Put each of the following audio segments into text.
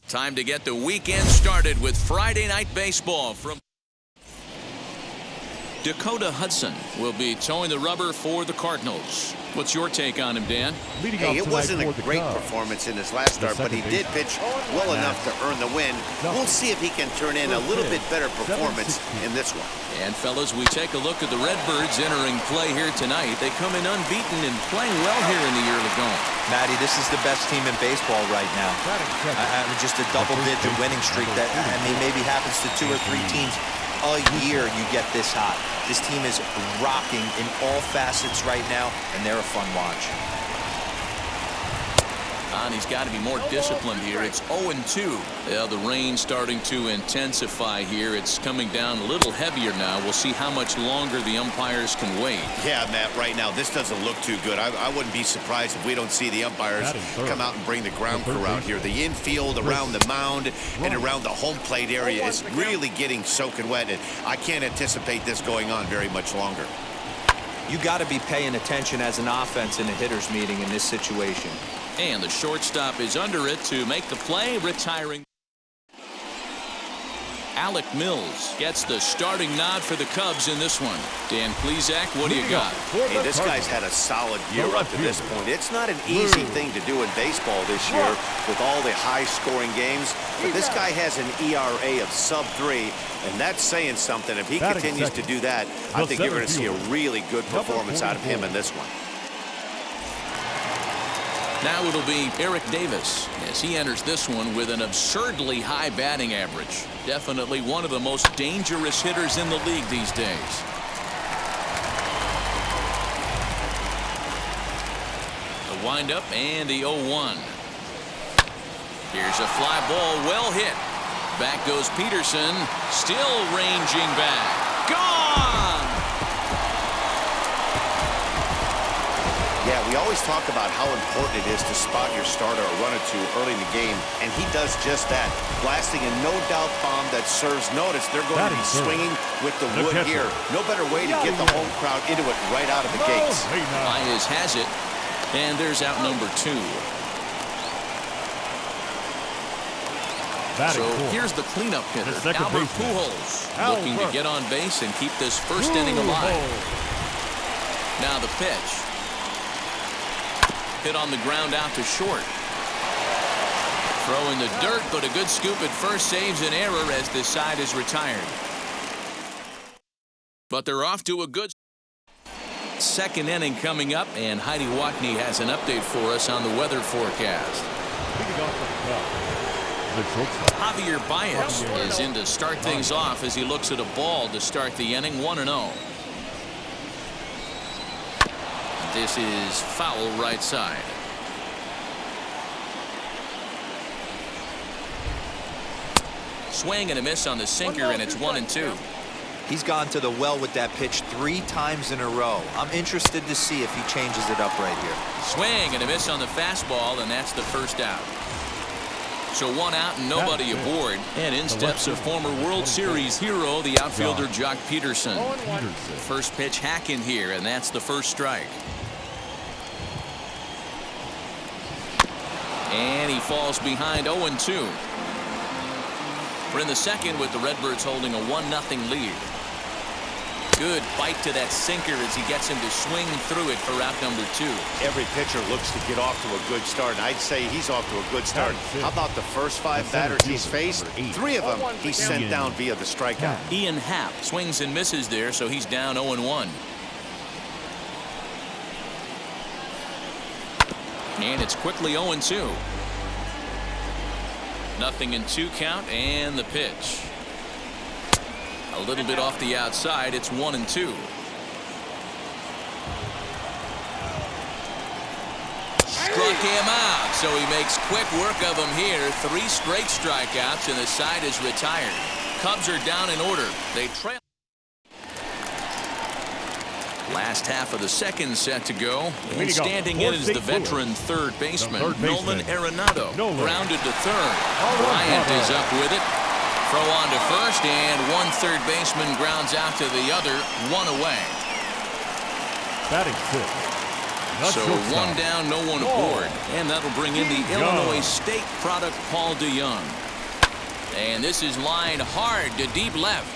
Time to get the weekend started with Friday Night Baseball from Dakota Hudson will be towing the rubber for the Cardinals. What's your take on him, Dan? Hey, it wasn't a great performance in his last start, but he did pitch well enough to earn the win. We'll see if he can turn in a little bit better performance in this one. And fellas, we take a look at the Redbirds entering play here tonight. They come in unbeaten and playing well here in the early going. Matty, this is the best team in baseball right now. Just a double-digit winning streak that, maybe happens to 2 or 3 teams a year. You get this hot. This team is rocking in all facets right now, and they're a fun watch. And he's got to be more disciplined here. It's 0-2. Yeah, the rain starting to intensify here. It's coming down a little heavier now. We'll see how much longer the umpires can wait. Yeah, Matt, right now this doesn't look too good. I wouldn't be surprised if we don't see the umpires come out and bring the ground crew out here. The infield around the mound and around the home plate area is really getting soaking wet, and I can't anticipate this going on very much longer. You got to be paying attention as an offense in a hitter's meeting in this situation. And the shortstop is under it to make the play, retiring. Alec Mills gets the starting nod for the Cubs in this one. Dan Plesac, what do you got? Hey, this guy's had a solid year up to this point. It's not an easy thing to do in baseball this year with all the high-scoring games, but this guy has an ERA of sub-3, and that's saying something. If he continues to do that, I think you're going to see a really good performance out of him in this one. Now it'll be Eric Davis as he enters this one with an absurdly high batting average. Definitely one of the most dangerous hitters in the league these days. The windup and the 0-1. Here's a fly ball, well hit. Back goes Peterson, still ranging back. Gone! Yeah, we always talk about how important it is to spot your starter a run or two early in the game, and he does just that, blasting a no-doubt bomb that serves notice. They're going to be swinging with the wood here. No better way to get the home crowd into it right out of the gates. Baez has it, and there's out number 2. So here's the cleanup hitter, Albert Pujols, looking to get on base and keep this first inning alive. Now the pitch. Hit on the ground out to short. Throw in the dirt, but a good scoop at first saves an error as this side is retired. But they're off to a good second inning coming up, and Heidi Watney has an update for us on the weather forecast. Javier Baez is in to start things off as he looks at a ball to start the inning, 1-0. This is foul right side. Swing and a miss on the sinker, and it's 1-2. He's gone to the well with that pitch 3 times in a row. I'm interested to see if he changes it up right here. Swing and a miss on the fastball, and that's the first out. So 1 out and nobody aboard. And in steps a former World Series hero, the outfielder Jock Peterson. First pitch hack in here, and that's the first strike. And he falls behind 0-2. We're in the second with the Redbirds holding a 1-0 lead. Good bite to that sinker as he gets him to swing through it for out number 2. Every pitcher looks to get off to a good start, and I'd say he's off to a good start. How about the first 5 batters he's faced? 3 of them he sent down via the strikeout. Ian Happ swings and misses there, so he's down 0-1. And it's quickly 0-2. 0-2 count, and the pitch. A little bit off the outside. It's 1-2. Struck him out, so he makes quick work of him here. 3 straight strikeouts, and the side is retired. Cubs are down in order. They trail. Last half of the second set to go. And standing in is the veteran third baseman, Nolan Arenado. Grounded to third. Bryant is up with it. Throw on to first, and one third baseman grounds out to the other, 1 away. Batting 6. So one down, no one aboard. And that'll bring in the Illinois State product, Paul DeYoung. And this is lined hard to deep left.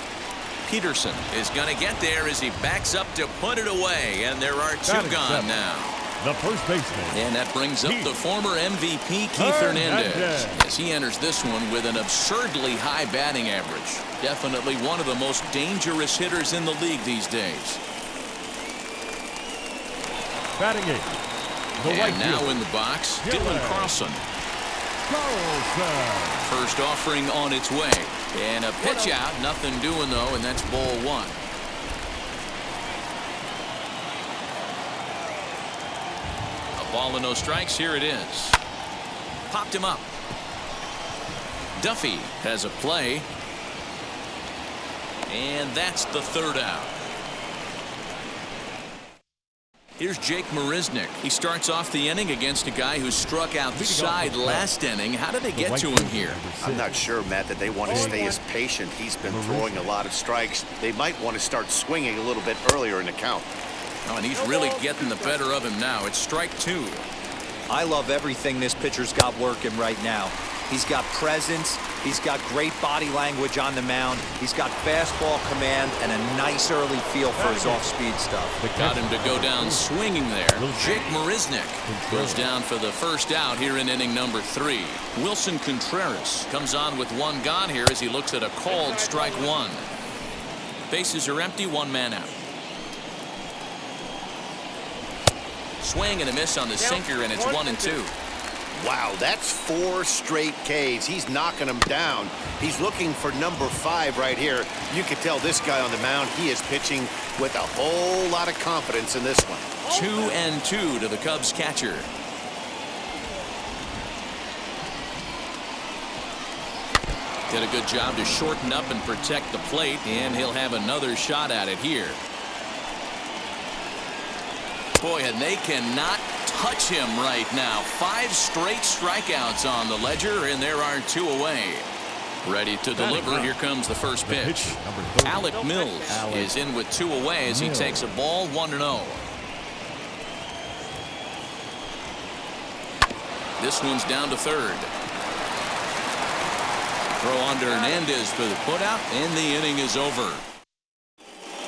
Peterson is going to get there as he backs up to put it away. And there are two gone now. The first baseman. And that brings up the former MVP, Keith Hernandez, as he enters this one with an absurdly high batting average. Definitely one of the most dangerous hitters in the league these days. Batting eight. And now in the box, Dylan Carlson. First offering on its way. And a pitch out. Nothing doing, though, and that's ball one. A ball and no strikes. Here it is. Popped him up. Duffy has a play. And that's the third out. Here's Jake Marisnick. He starts off the inning against a guy who struck out the side last inning. How did they get to him here? I'm not sure, Matt, that they want to stay as patient. He's been throwing a lot of strikes. They might want to start swinging a little bit earlier in the count. Oh, and he's really getting the better of him now. It's strike two. I love everything this pitcher's got working right now. He's got presence. He's got great body language on the mound. He's got fastball command and a nice early feel for his off-speed stuff. Got him to go down swinging there. Jake Marisnick goes down for the first out here in inning number 3. Wilson Contreras comes on with one gone here as he looks at a called strike one. Bases are empty, one man out. Swing and a miss on the sinker, and it's 1-2. Wow, that's 4 straight Ks. He's knocking them down. He's looking for number 5 right here. You can tell this guy on the mound, he is pitching with a whole lot of confidence in this one. 2-2 to the Cubs catcher. Did a good job to shorten up and protect the plate, and he'll have another shot at it here. Boy, and they cannot touch him right now. 5 straight strikeouts on the ledger, and there are 2 away. Ready to deliver. Here comes the first pitch. Alec Mills is in with 2 away as he takes a ball, 1-0. This one's down to third. Throw on to Hernandez for the putout, and the inning is over.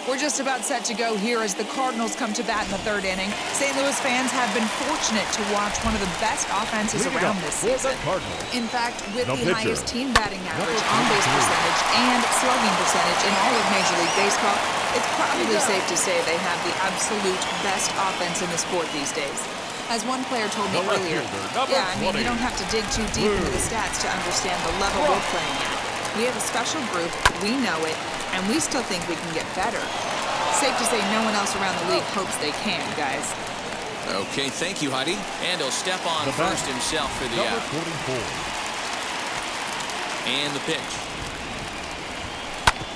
We're just about set to go here as the Cardinals come to bat in the 3rd inning. St. Louis fans have been fortunate to watch one of the best offenses around this season. In fact, with the highest team batting average, on-base percentage, and slugging percentage in all of Major League Baseball, it's probably safe to say they have the absolute best offense in the sport these days. As one player told me earlier, you don't have to dig too deep into the stats to understand the level we're playing at. We have a special group, we know it, and we still think we can get better. Safe to say no one else around the league hopes they can, guys. Okay, thank you, Heidi. And he'll step on first himself for the out. 44. And the pitch.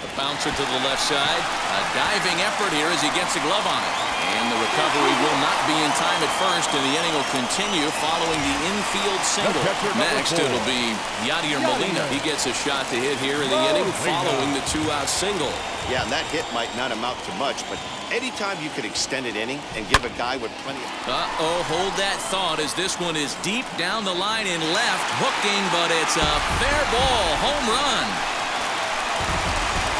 The bouncer to the left side. A diving effort here as he gets a glove on it. And the recovery will not be in time at first, and the inning will continue following the infield single. Next, it'll be Yadier Molina. He gets a shot to hit here in the inning following the 2-out single. Yeah, and that hit might not amount to much, but anytime you can extend an inning and give a guy with plenty of... Hold that thought as this one is deep down the line in left. Hooking, but it's a fair ball. Home run.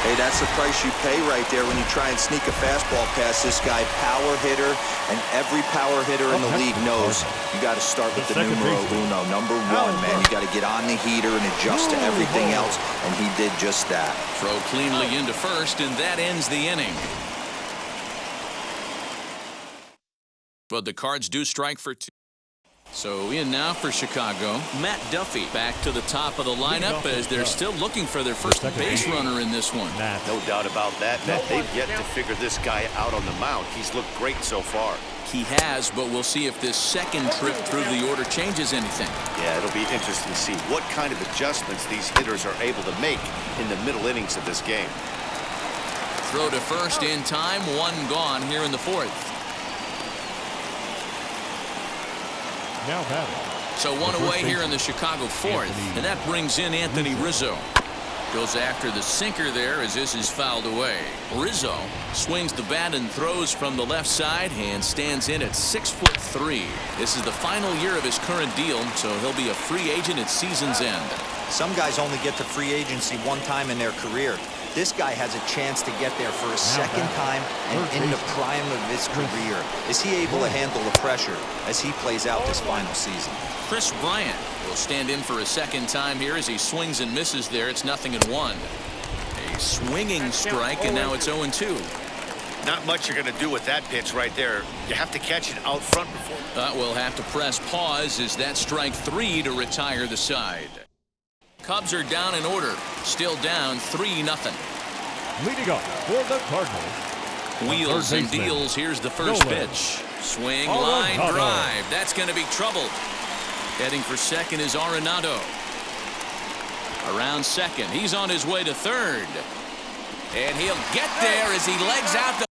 Hey, that's the price you pay right there when you try and sneak a fastball past this guy. Power hitter, and every power hitter in the league knows you got to start with the numero uno, number 1, man. You got to get on the heater and adjust to everything else, and he did just that. Throw cleanly into first, and that ends the inning. But the Cards do strike for 2. So in now for Chicago, Matt Duffy back to the top of the lineup as they're still looking for their first base runner in this one. No doubt about that, Matt. They've yet to figure this guy out on the mound. He's looked great so far. He has, but we'll see if this second trip through the order changes anything. Yeah, it'll be interesting to see what kind of adjustments these hitters are able to make in the middle innings of this game. Throw to first in time, 1 gone here in the 4th. Now batting. So 1 away here in the Chicago 4th, and that brings in Anthony Rizzo. Goes after the sinker there as this is fouled away. Rizzo swings the bat and throws from the left side and stands in at 6'3". This is the final year of his current deal, so he'll be a free agent at season's end. Some guys only get to free agency one time in their career. This guy has a chance to get there for a second time and in the prime of his career. Is he able to handle the pressure as he plays out this final season? Chris Bryant will stand in for a second time here as he swings and misses there. It's 0-1. A swinging strike, and now it's 0-2. Not much you're going to do with that pitch right there. You have to catch it out front before. We'll have to press pause as that strike 3 to retire the side. Cubs are down in order. Still down 3-0. Leading up for the Cardinals. Wheels and deals. Here's the first pitch. Swing, line, drive. That's going to be trouble. Heading for second is Arenado. Around second. He's on his way to third. And he'll get there as he legs out the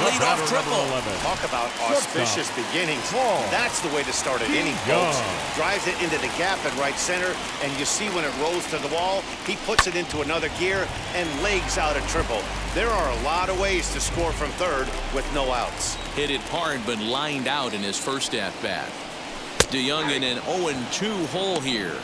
leadoff triple. Talk about auspicious beginnings. That's the way to start an inning, folks. Drives it into the gap in right center, and you see when it rolls to the wall, he puts it into another gear and legs out a triple. There are a lot of ways to score from third with no outs. Hit it hard, but lined out in his first at-bat. DeYoung in an 0-2 hole here.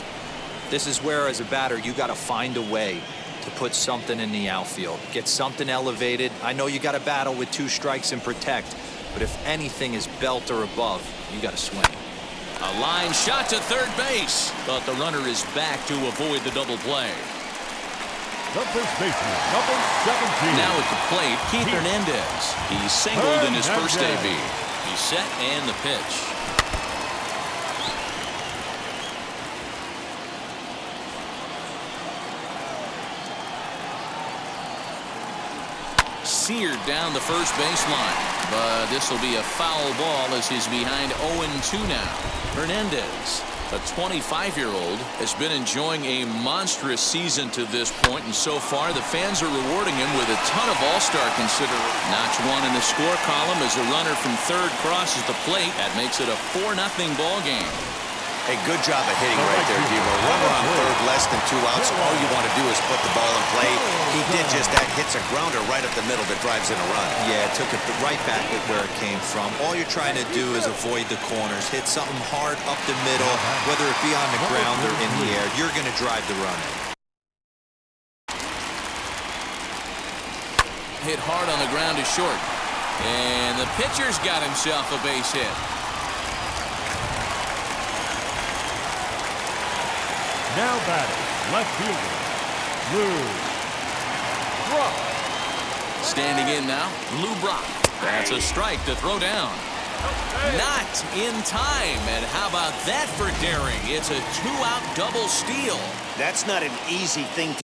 This is where, as a batter, you got to find a way to put something in the outfield. Get something elevated. I know you got to battle with 2 strikes and protect, but if anything is belt or above, you got to swing. A line shot to third base, but the runner is back to avoid the double play. The first baseman, number 17. Now at the plate, Keith Hernandez. He singled in his first AB. He's set and the pitch. Seared down the first baseline, but this will be a foul ball as he's behind 0-2 now. Hernandez, a 25-year-old, has been enjoying a monstrous season to this point, and so far the fans are rewarding him with a ton of all-star consideration. Notch 1 in the score column as a runner from third crosses the plate. That makes it a 4-0 ball game. Hey, good job of hitting right there, Devo. Runner on third, less than 2 outs. All you want to do is put the ball in play. He did just that. Hits a grounder right up the middle that drives in a run. Yeah, it took it right back at where it came from. All you're trying to do is avoid the corners. Hit something hard up the middle, whether it be on the ground or in the air. You're going to drive the run. Hit hard on the ground is short. And the pitcher's got himself a base hit. Now batting, left fielder, Lou Brock. Standing in now, Lou Brock. That's a strike to throw down. Not in time, and how about that for daring? It's a 2-out double steal. That's not an easy thing to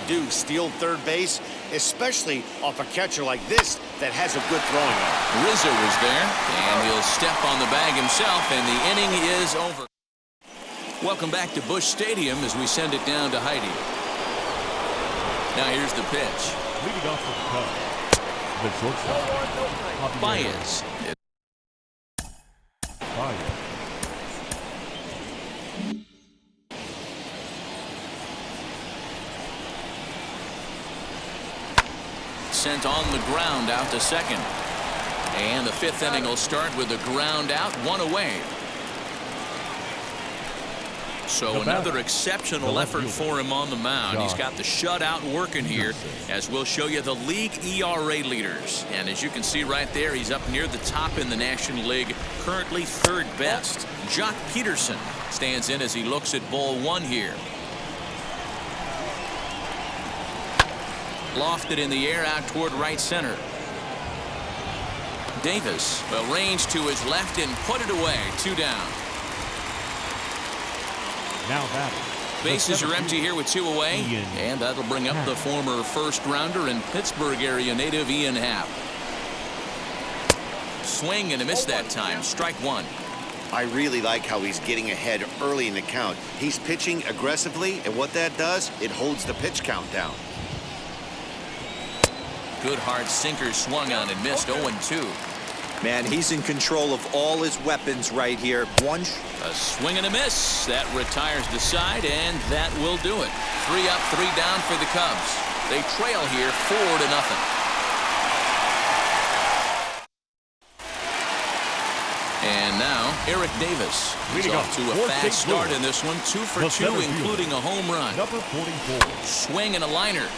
do, steal third base, especially off a catcher like this that has a good throwing arm. Rizzo was there, and he'll step on the bag himself, and the inning is over. Welcome back to Busch Stadium as we send it down to Heidi. Now here's the pitch. Leading off for the Cubs, the shortstop, Baez. Sent on the ground out to second. And the 5th inning will start with a ground out, 1 away. So another exceptional effort for him on the mound. He's got the shutout working here, as we'll show you the league ERA leaders. And as you can see right there, he's up near the top in the National League, currently third best. Jock Peterson stands in as he looks at ball one here. Lofted in the air out toward right center. Davis, well, range to his left and put it away. 2 down. Now batting. Bases are empty here with 2 away, and that'll bring up the former first-rounder and Pittsburgh area native Ian Happ. Swing and a miss that time. Strike 1. I really like how he's getting ahead early in the count. He's pitching aggressively, and what that does, it holds the pitch count down. Good hard sinker swung on and missed. 0-2. Man, he's in control of all his weapons right here. A swing and a miss. That retires the side, and that will do it. 3 up, 3 down for the Cubs. They trail here 4-0. And now, Eric Davis. He's off to a fast start in this one. 2 for 2, including a home run. Number 44. Swing and a liner.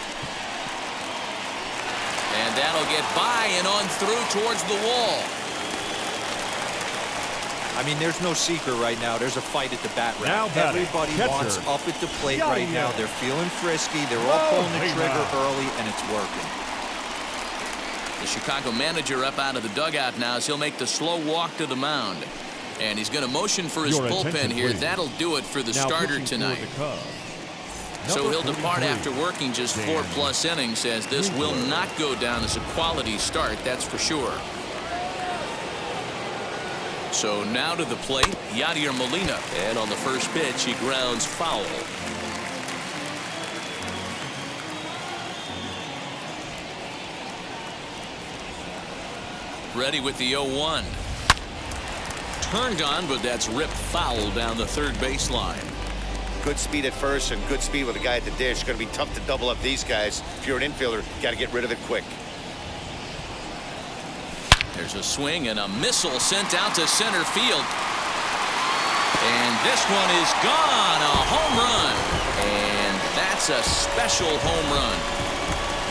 And that'll get by and on through towards the wall. I mean, there's no secret right now. There's a fight at the bat rack. Everybody wants up at the plate right now. They're feeling frisky. They're all pulling the trigger early, and it's working. The Chicago manager up out of the dugout now as he'll make the slow walk to the mound. And he's going to motion for his bullpen here. That'll do it for the starter tonight. So he'll depart after working just 4+ innings, as this will not go down as a quality start, that's for sure. So now to the plate, Yadier Molina. And on the first pitch, he grounds foul. Ready with the 0-1. Turned on, but that's ripped foul down the third baseline. Good speed at first and good speed with a guy at the dish. Going to be tough to double up these guys. If you're an infielder, got to get rid of it quick. There's a swing and a missile sent out to center field. And this one is gone. A home run. And that's a special home run.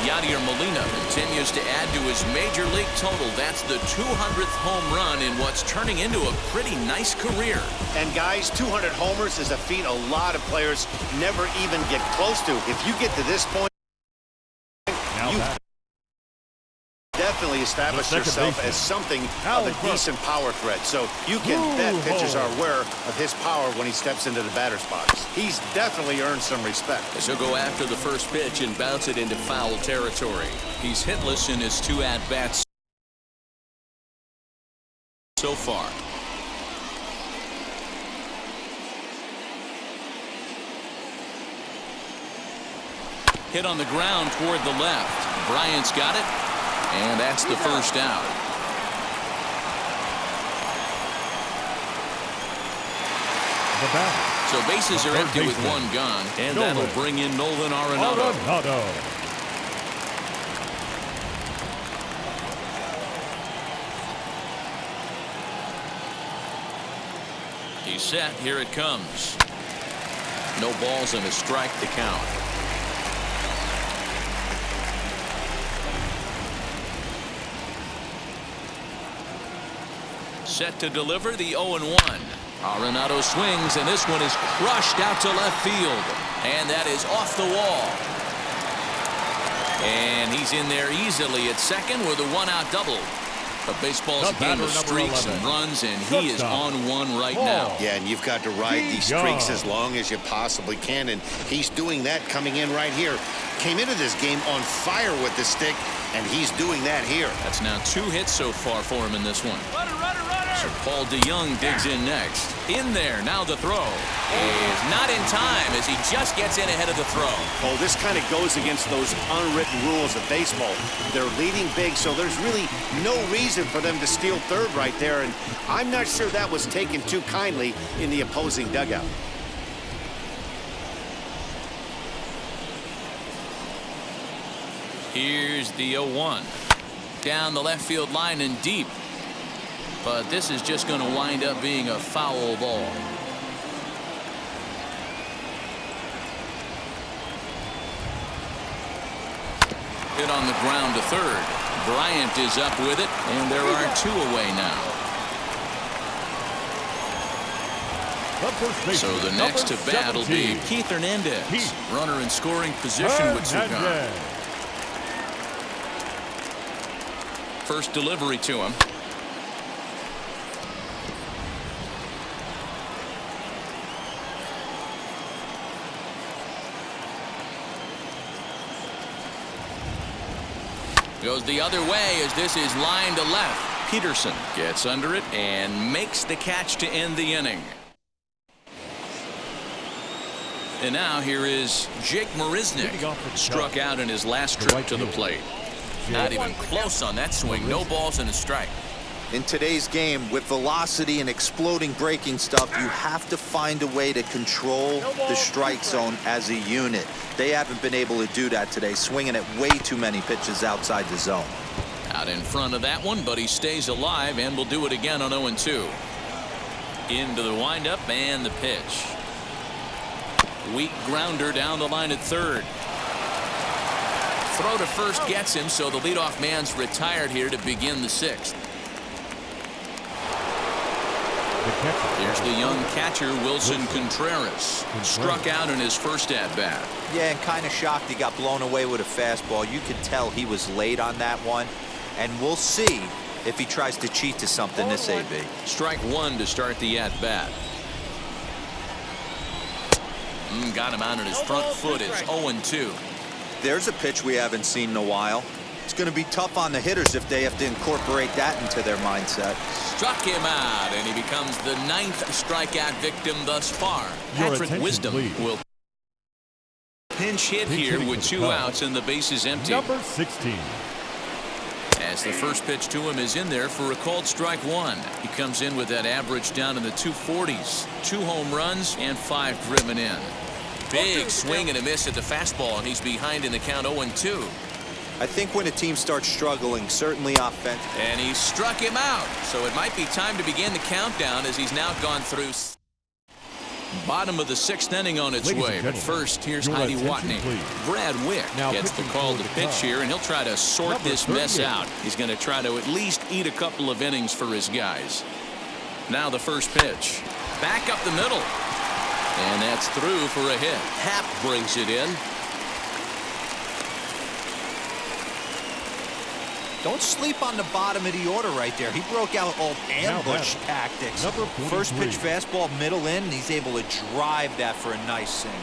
Yadier Molina continues to add to his major league total. That's the 200th home run in what's turning into a pretty nice career. And guys, 200 homers is a feat a lot of players never even get close to. If you get to this point, you definitely establish yourself as something of a decent power threat. So you can bet pitchers are aware of his power when he steps into the batter's box. He's definitely earned some respect. He'll go after the first pitch and bounce it into foul territory. He's hitless in his 2 at-bats so far. Hit on the ground toward the left. Bryant's got it. And that's the first out. So bases are empty with 1 gone. And that'll bring in Nolan Arenado. He's set. Here it comes. No balls and a strike to count. Set to deliver the 0-1. Arenado swings, and this one is crushed out to left field. And that is off the wall. And he's in there easily at second with a 1-out double. But baseball's a game of streaks and runs, and he is on one right now. Yeah, and you've got to ride these streaks as long as you possibly can, and he's doing that coming in right here. Came into this game on fire with the stick, and he's doing that here. That's now 2 hits so far for him in this one. So Paul DeYoung digs in next. In there, now the throw is not in time as he just gets in ahead of the throw. Oh, this kind of goes against those unwritten rules of baseball. They're leading big, so there's really no reason for them to steal third right there, and I'm not sure that was taken too kindly in the opposing dugout. Here's the 0-1. Down the left field line and deep. But this is just going to wind up being a foul ball. Hit on the ground to third. Bryant is up with it, and there are 2 away now. So the next to bat will be Keith Hernandez. Runner in scoring position with Sugan. First delivery to him. Goes the other way as this is line to left. Peterson gets under it and makes the catch to end the inning. And now here is Jake Marisnick. Struck out in his last trip to the plate. Not even close on that swing. No balls and a strike. In today's game, with velocity and exploding breaking stuff, you have to find a way to control the strike zone as a unit. They haven't been able to do that today, swinging at way too many pitches outside the zone. Out in front of that one, but he stays alive and will do it again on 0-2. Into the windup and the pitch. Weak grounder down the line at third. Throw to first gets him, so the leadoff man's retired here to begin the 6th. Here's the young catcher, Wilson Contreras. Struck out in his first at-bat. Yeah, and kind of shocked he got blown away with a fastball. You could tell he was late on that one. And we'll see if he tries to cheat to something this AB. Strike 1 to start the at-bat. Got him out on his front foot. It's 0-2. There's a pitch we haven't seen in a while. It's going to be tough on the hitters if they have to incorporate that into their mindset. Struck him out, and he becomes the 9th strikeout victim thus far. Patrick Wisdom will pinch hit here with 2 outs and the bases empty. Number 16. As the first pitch to him is in there for a called strike 1. He comes in with that average down in the 240s. 2 home runs and 5 driven in. Big swing and a miss at the fastball, and he's behind in the count 0-2. I think when a team starts struggling, certainly offense. And he struck him out. So it might be time to begin the countdown as he's now gone through bottom of the 6th inning on its way. But first, here's Heidi Watney. Brad Wick gets the call to pitch here, and he'll try to sort this mess out. He's going to try to at least eat a couple of innings for his guys. Now the first pitch. Back up the middle. And that's through for a hit. Happ brings it in. Don't sleep on the bottom of the order right there. He broke out old ambush tactics. First pitch fastball middle in, and he's able to drive that for a nice single.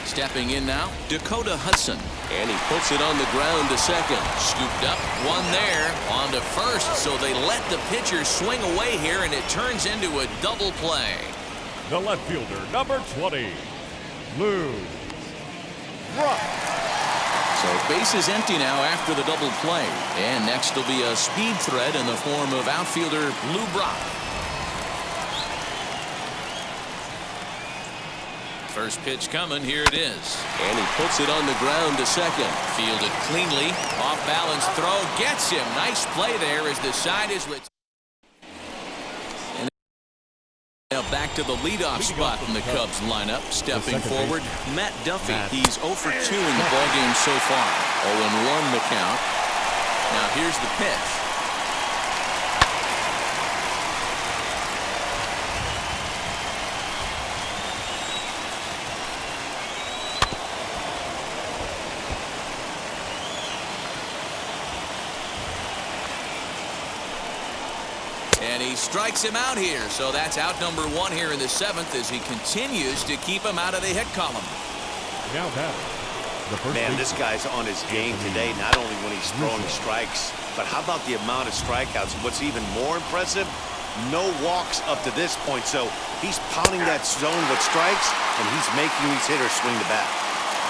Stepping in now, Dakota Hudson. And he puts it on the ground to second. Scooped up, one there, on to first. So they let the pitcher swing away here, and it turns into a double play. The left fielder, number 20, Lou Brock. So base is empty now after the double play. And next will be a speed threat in the form of outfielder Lou Brock. First pitch coming, here it is. And he puts it on the ground to second. Fielded cleanly. Off balance throw. Gets him. Nice play there as the side is retired. And now back to the leadoff spot in the Cubs lineup. Stepping forward, Matt Duffy. He's 0 for 2 in the ballgame so far. 0-1 the count. Now here's the pitch. And he strikes him out here. So that's out number 1 here in the 7th as he continues to keep him out of the hit column. Now Man, this guy's on his game today, not only when he's throwing strikes, but how about the amount of strikeouts? What's even more impressive, no walks up to this point. So he's pounding that zone with strikes, and he's making these hitters swing the bat.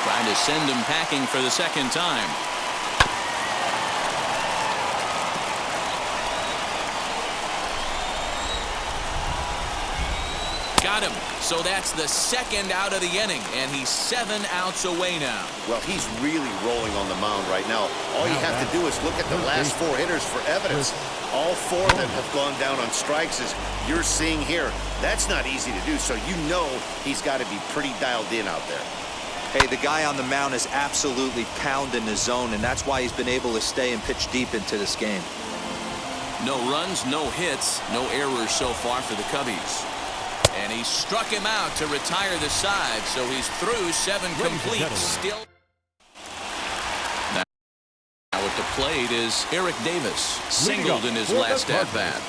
Trying to send him packing for the second time. Got Got him. So that's the second out of the inning, and he's 7 outs away now. Well, he's really rolling on the mound right now. All you have to do is look at the last 4 hitters for evidence. All 4 that have gone down on strikes, as you're seeing here. That's not easy to do, so you know he's got to be pretty dialed in out there. Hey, the guy on the mound is absolutely pounding the zone, and that's why he's been able to stay and pitch deep into this game. No runs, no hits, no errors so far for the Cubbies. And he struck him out to retire the side, so he's through 7 complete. Still. Now at the plate is Eric Davis, singled in his last at-bat.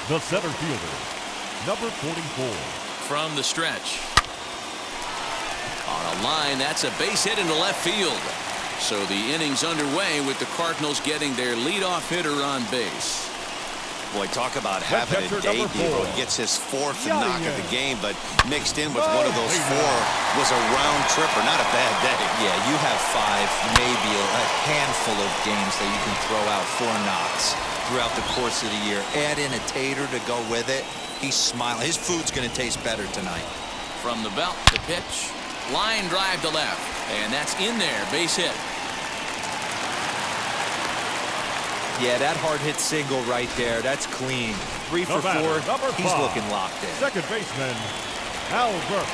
The center fielder, number 44. From the stretch. On a line, that's a base hit into left field. So the inning's underway with the Cardinals getting their leadoff hitter on base. Boy, talk about having a day, Devo. He gets his 4th knock of the game, but mixed in with one of those 4 was a round tripper. Not a bad day. Yeah, you have 5, maybe a handful of games that you can throw out 4 knocks throughout the course of the year. Add in a tater to go with it. He's smiling. His food's going to taste better tonight. From the belt, the pitch. Line drive to left. And that's in there. Base hit. Yeah, that hard hit single right there. That's clean. 3 for 4. He's looking locked in. Second baseman, Albert.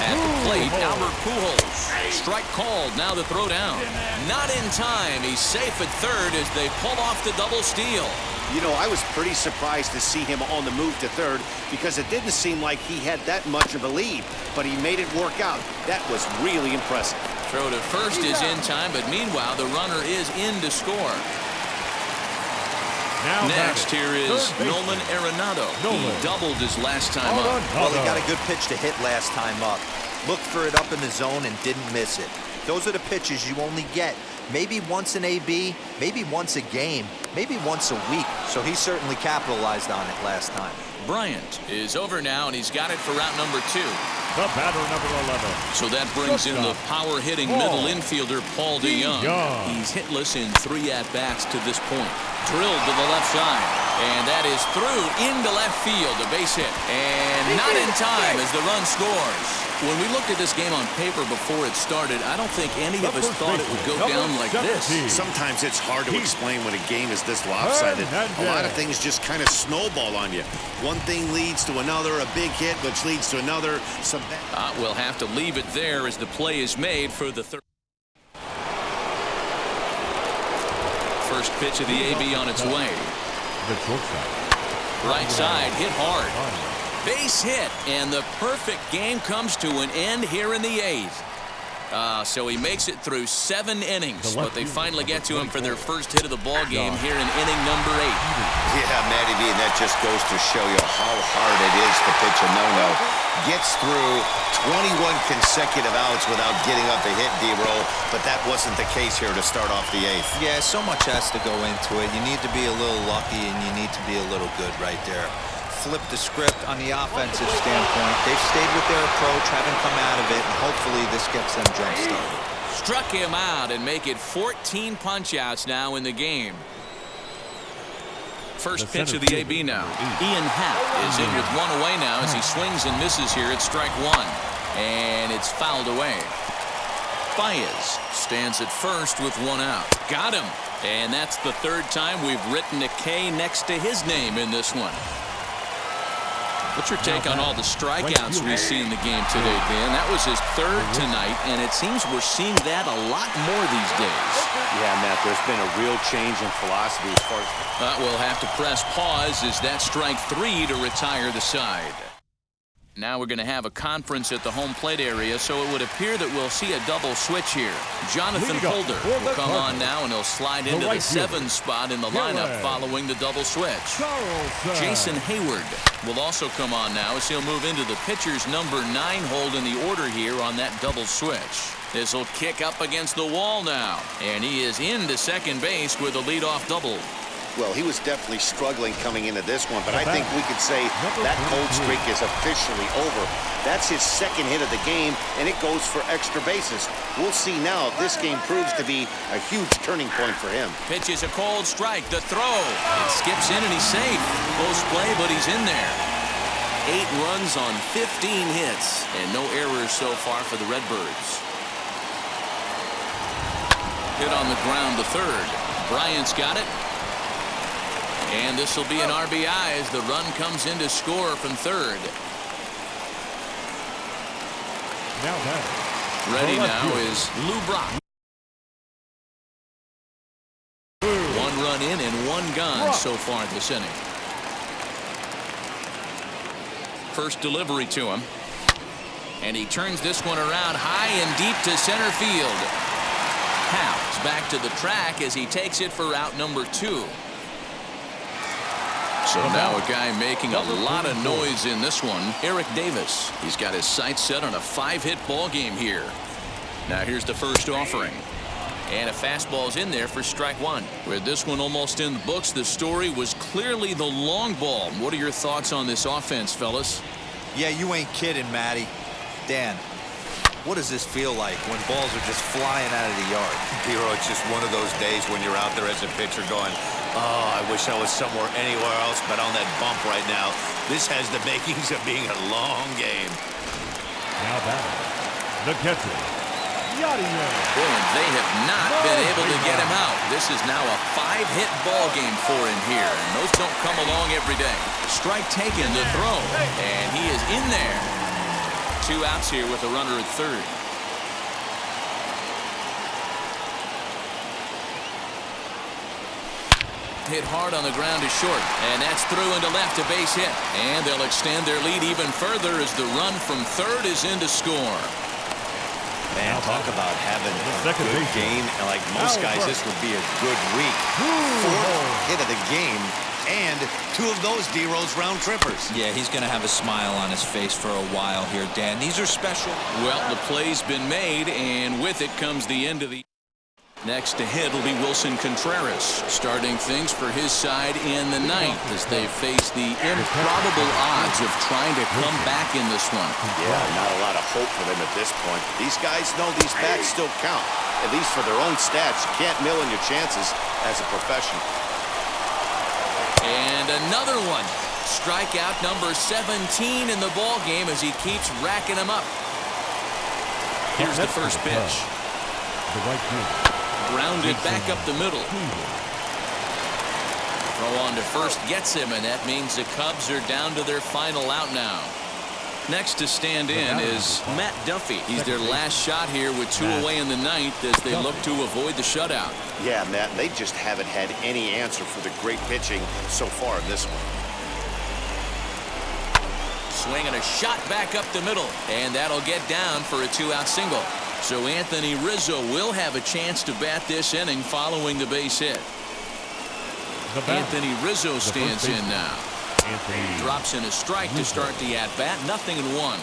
At the plate, Albert Pujols. Strike called. Now the throw down. Not in time. He's safe at third as they pull off the double steal. You know, I was pretty surprised to see him on the move to third because it didn't seem like he had that much of a lead, but he made it work out. That was really impressive. Throw to first is in time, but meanwhile, the runner is in to score. Next here is Nolan Arenado. He doubled his last time up. Well, he got a good pitch to hit last time up. Looked for it up in the zone and didn't miss it. Those are the pitches you only get maybe once in AB, maybe once a game, maybe once a week. So he certainly capitalized on it last time. Bryant is over now, and he's got it for route number 2. The batter, number 11. So that brings in the power-hitting middle infielder, Paul DeYoung. He's hitless in 3 at-bats to this point. Drilled to the left side, and that is through into left field, a base hit. And not in time as the run scores. When we looked at this game on paper before it started, I don't think any of us thought it would go down like this. Sometimes it's hard to explain when a game is this lopsided. A lot of things just kind of snowball on you. One thing leads to another, a big hit, which leads to another. We'll have to leave it there as the play is made for the third. First pitch of the AB on its way. Right side, hit hard. Base hit, and the perfect game comes to an end here in the 8th. So he makes it through 7 innings, but they finally get to him for their first hit of the ball game here in inning number 8. Yeah, Matty B, and that just goes to show you how hard it is to pitch a no-no. Gets through 21 consecutive outs without getting up a hit, D-roll, but that wasn't the case here to start off the 8th. Yeah, so much has to go into it. You need to be a little lucky, and you need to be a little good right there. Flip the script on the offensive standpoint. They've stayed with their approach, haven't come out of it, and hopefully this gets them jump-started. Struck him out and make it 14 punch-outs now in the game. First pitch of the AB now. Ian Happ is in with 1 away now as he swings and misses here at strike 1. And it's fouled away. Baez stands at first with 1 out. Got him. And that's the 3rd time we've written a K next to his name in this one. What's your take on all the strikeouts we see in the game today, Dan? That was his 3rd tonight, and it seems we're seeing that a lot more these days. Yeah, Matt, there's been a real change in philosophy as far as... We'll have to press pause as that strike 3 to retire the side. Now we're going to have a conference at the home plate area, so it would appear that we'll see a double switch here. Jonathan Holder will come on now, and he'll slide into the 7 spot in the lineup following the double switch. Jason Hayward will also come on now as he'll move into the pitcher's number 9 hold in the order here on that double switch. This will kick up against the wall now, and he is into second base with a leadoff double. Well, he was definitely struggling coming into this one, but I think we could say that cold streak is officially over. That's his 2nd hit of the game, and it goes for extra bases. We'll see now if this game proves to be a huge turning point for him. Pitch is a cold strike. The throw. It skips in, and he's safe. Close play, but he's in there. 8 runs on 15 hits, and no errors so far for the Redbirds. Hit on the ground to third. Bryant's got it. And this will be an RBI as the run comes in to score from third. Ready now is Lou Brock. 1 run in and 1 gone so far this inning. First delivery to him. And he turns this one around high and deep to center field. House back to the track as he takes it for out number 2. So now a guy making a lot of noise in this one, Eric Davis. He's got his sights set on a 5-hit ball game here. Now here's the first offering. And a fastball's in there for strike 1. With this one almost in the books, the story was clearly the long ball. What are your thoughts on this offense, fellas? Yeah, you ain't kidding, Matty. Dan, what does this feel like when balls are just flying out of the yard? Hero, it's just one of those days when you're out there as a pitcher going, oh, I wish I was somewhere anywhere else but on that bump right now. This has the makings of being a long game. Now batting, the catcher, Yadier. Boy, and they have not been able to get him out. This is now a 5-hit ball game for him here, and those don't come along every day. Strike taken to throw, and he is in there. 2 outs here with a runner at third. Hit hard on the ground to short, and that's through into left, a base hit. And they'll extend their lead even further as the run from third is in to score. Man, talk about having a good game. And like most guys, this would be a good week. 4th hit of the game, and 2 of those D-Rose round trippers. Yeah, he's going to have a smile on his face for a while here, Dan. These are special. Well, the play's been made, and with it comes the end of the... Next to hit will be Wilson Contreras, starting things for his side in the 9th as they face the improbable odds of trying to come back in this one. Yeah, not a lot of hope for them at this point. These guys know these bats still count, at least for their own stats. You can't mill in your chances as a professional. And another one. Strikeout number 17 in the ball game as he keeps racking them up. Here's the first pitch. The right field. Grounded back up the middle. Throw on to first gets him, and that means the Cubs are down to their final out now. Next to stand in is Matt Duffy. He's their last shot here with 2 away in the 9th as they look to avoid the shutout. Yeah, Matt, they just haven't had any answer for the great pitching so far in this one. Swinging a shot back up the middle, and that'll get down for a 2-out single. So Anthony Rizzo will have a chance to bat this inning following the base hit. Anthony Rizzo stands in now. Drops in a strike to start the at-bat. 0-1.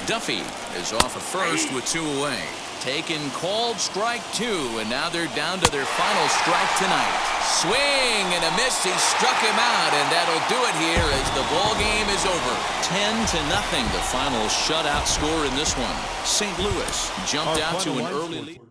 Duffy is off of first with 2 away. Taken, called strike 2, and now they're down to their final strike tonight. Swing and a miss. He struck him out, and that'll do it here as the ball game is over. 10-0, the final shutout score in this one. St. Louis jumped out to an early lead.